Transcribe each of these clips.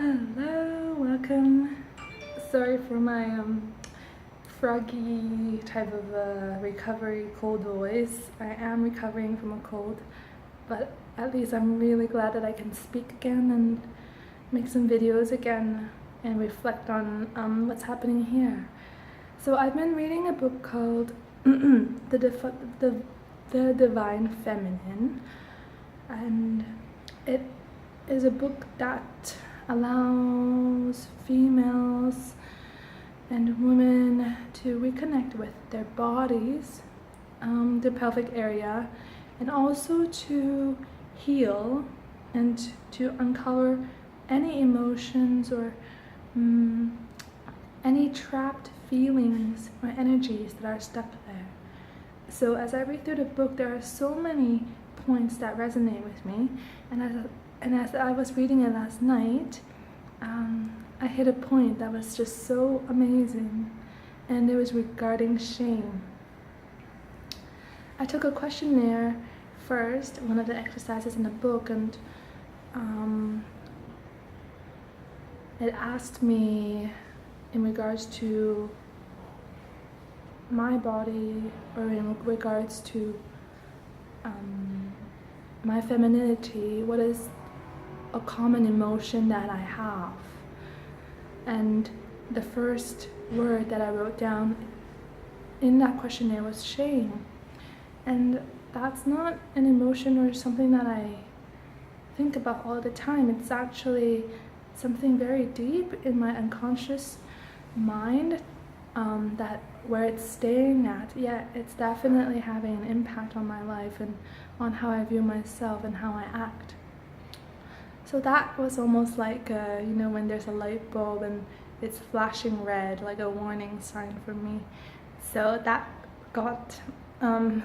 Hello, welcome. Sorry for my froggy type of recovery cold voice. I am recovering from a cold, but at least I'm really glad that I can speak again and make some videos again and reflect on what's happening here. So I've been reading a book called the Divine Feminine, and it is a book that allows females and women to reconnect with their bodies, the pelvic area, and also to heal and to uncover any emotions or any trapped feelings or energies that are stuck there. So as I read through the book, there are so many points that resonate with me, and as I was reading it last night, I hit a point that was just so amazing, and it was regarding shame. I took a questionnaire first, one of the exercises in the book, and it asked me in regards to my body, or in regards to my femininity, what is a common emotion that I have. And the first word that I wrote down in that questionnaire was shame. And that's not an emotion or something that I think about all the time. It's actually something very deep in my unconscious mind, that where it's staying at, yet it's definitely having an impact on my life and on how I view myself and how I act. So that was almost like, when there's a light bulb and it's flashing red, like a warning sign for me. So that got the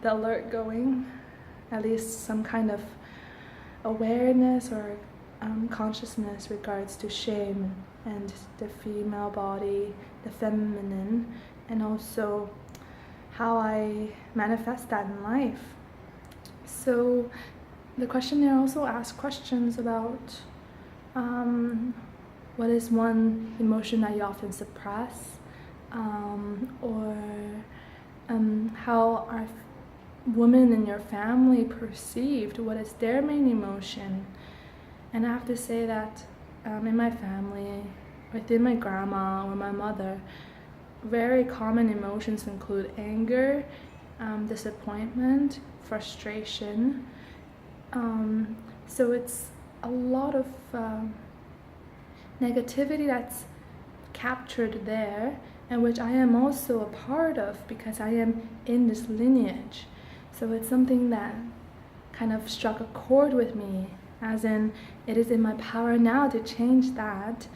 alert going, at least some kind of awareness or consciousness regards to shame and the female body, the feminine, and also how I manifest that in life. So the questionnaire also asked questions about what is one emotion that you often suppress, or how are women in your family perceived, what is their main emotion. And I have to say that in my family, within my grandma or my mother, very common emotions include anger, disappointment, frustration. So it's a lot of negativity that's captured there, and which I am also a part of because I am in this lineage. So it's something that kind of struck a chord with me, as in it is in my power now to change that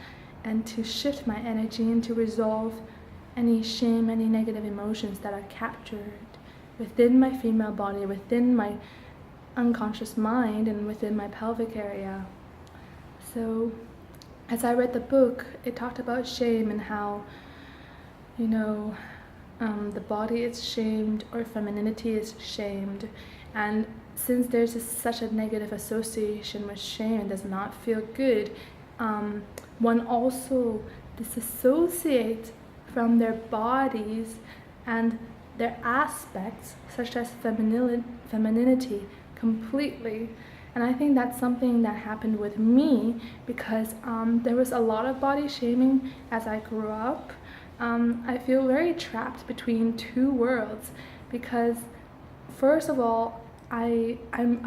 and to shift my energy and to resolve any shame, any negative emotions that are captured within my female body, within my unconscious mind, and within my pelvic area. So as I read the book, it talked about shame and how, the body is shamed or femininity is shamed. And since there's such a negative association with shame, it does not feel good, one also disassociates from their bodies and their aspects, such as femininity, completely. And I think that's something that happened with me because there was a lot of body shaming as I grew up. I feel very trapped between two worlds because, first of all, I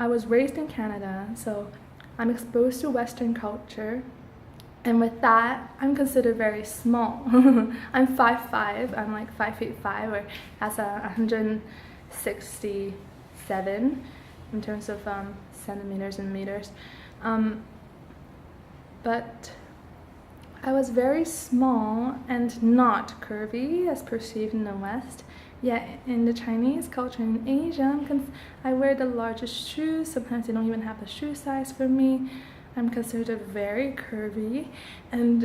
was raised in Canada, so I'm exposed to Western culture, and with that, I'm considered very small. I'm 5'5", I'm like 5'5", or that's 167 in terms of centimeters and meters. But I was very small and not curvy as perceived in the West. Yet in the Chinese culture in Asia, I wear the largest shoes. Sometimes they don't even have the shoe size for me. I'm considered very curvy, and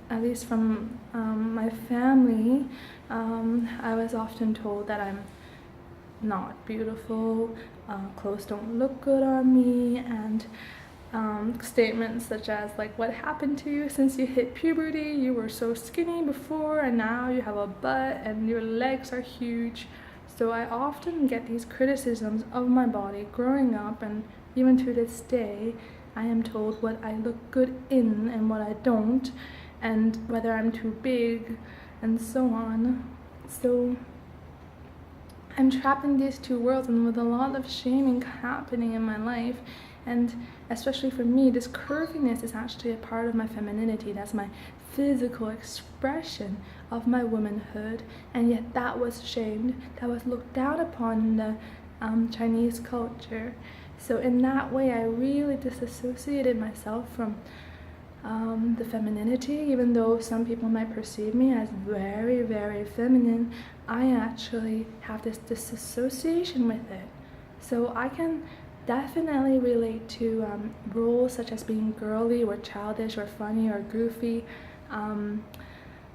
at least from my family, I was often told that I'm not beautiful, clothes don't look good on me, and statements such as like, what happened to you since you hit puberty? You were so skinny before and now you have a butt and your legs are huge. So I often get these criticisms of my body growing up, and even to this day I am told what I look good in and what I don't, and whether I'm too big and so on. So I'm trapped in these two worlds, and with a lot of shaming happening in my life. And especially for me, this curviness is actually a part of my femininity. That's my physical expression of my womanhood, and yet that was shamed, that was looked down upon in the Chinese culture. So in that way, I really disassociated myself from the femininity. Even though some people might perceive me as very, very feminine, I actually have this disassociation with it. So I can definitely relate to roles such as being girly or childish or funny or goofy,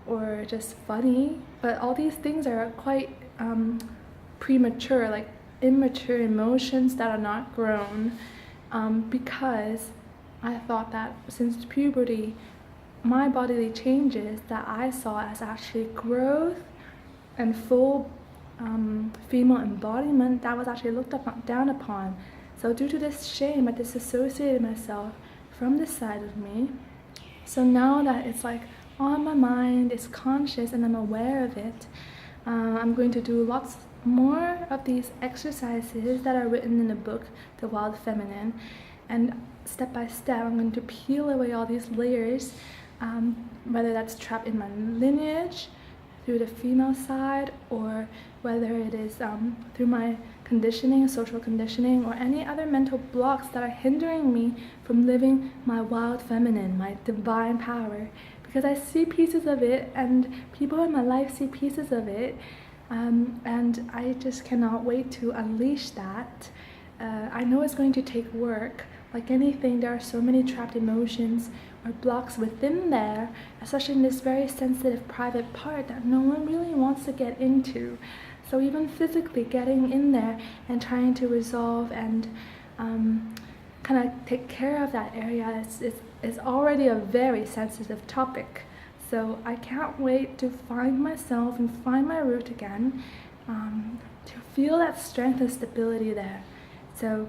or just funny, but all these things are quite premature, like immature emotions that are not grown, because I thought that since puberty, my bodily changes that I saw as actually growth and full female embodiment, that was actually looked down upon. So due to this shame, I disassociated myself from this side of me. So now that it's like on my mind, it's conscious, and I'm aware of it, I'm going to do lots more of these exercises that are written in the book, The Wild Feminine, and step by step I'm going to peel away all these layers, whether that's trapped in my lineage through the female side, or whether it is through my conditioning, social conditioning, or any other mental blocks that are hindering me from living my wild feminine, my divine power. Because I see pieces of it, and people in my life see pieces of it, and I just cannot wait to unleash that. I know it's going to take work. Like anything, there are so many trapped emotions or blocks within there, especially in this very sensitive private part that no one really wants to get into. So even physically getting in there and trying to resolve and kind of take care of that area is already a very sensitive topic. So I can't wait to find myself and find my root again, to feel that strength and stability there. So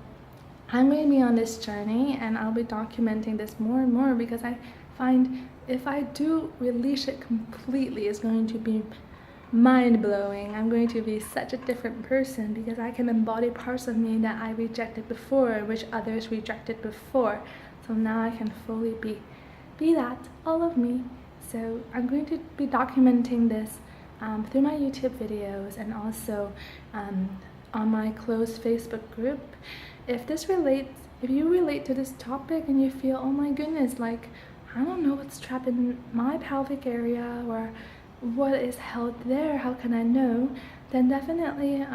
I'm going to be on this journey, and I'll be documenting this more and more, because I find if I do release it completely, it's going to be mind-blowing. I'm going to be such a different person, because I can embody parts of me that I rejected before, which others rejected before. So now I can fully be that, all of me. So I'm going to be documenting this through my YouTube videos, and also on my closed Facebook group. If you relate to this topic and you feel, oh my goodness, like I don't know what's trapped in my pelvic area, or what is held there, how can I know, then definitely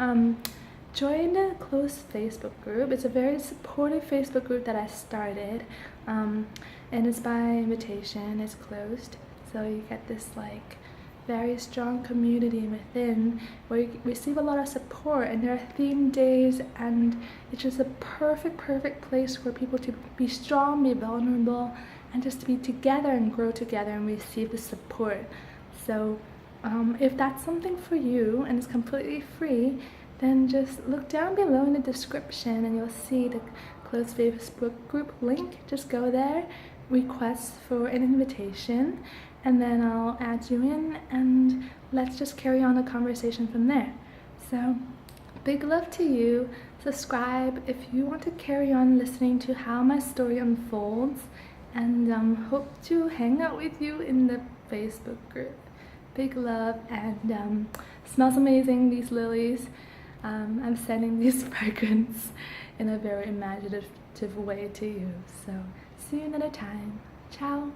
join the closed Facebook group. It's a very supportive Facebook group that I started, and it's by invitation, it's closed, so you get this like very strong community within, where you receive a lot of support, and there are theme days, and it's just a perfect place for people to be strong, be vulnerable, and just to be together and grow together and receive the support. So if that's something for you and it's completely free, then just look down below in the description and you'll see the closed Facebook group link. Just go there, request for an invitation, and then I'll add you in, and let's just carry on the conversation from there. So big love to you. Subscribe if you want to carry on listening to how my story unfolds, and hope to hang out with you in the Facebook group. Big love, and smells amazing, these lilies. I'm sending these fragrance in a very imaginative way to you. So see you another time. Ciao.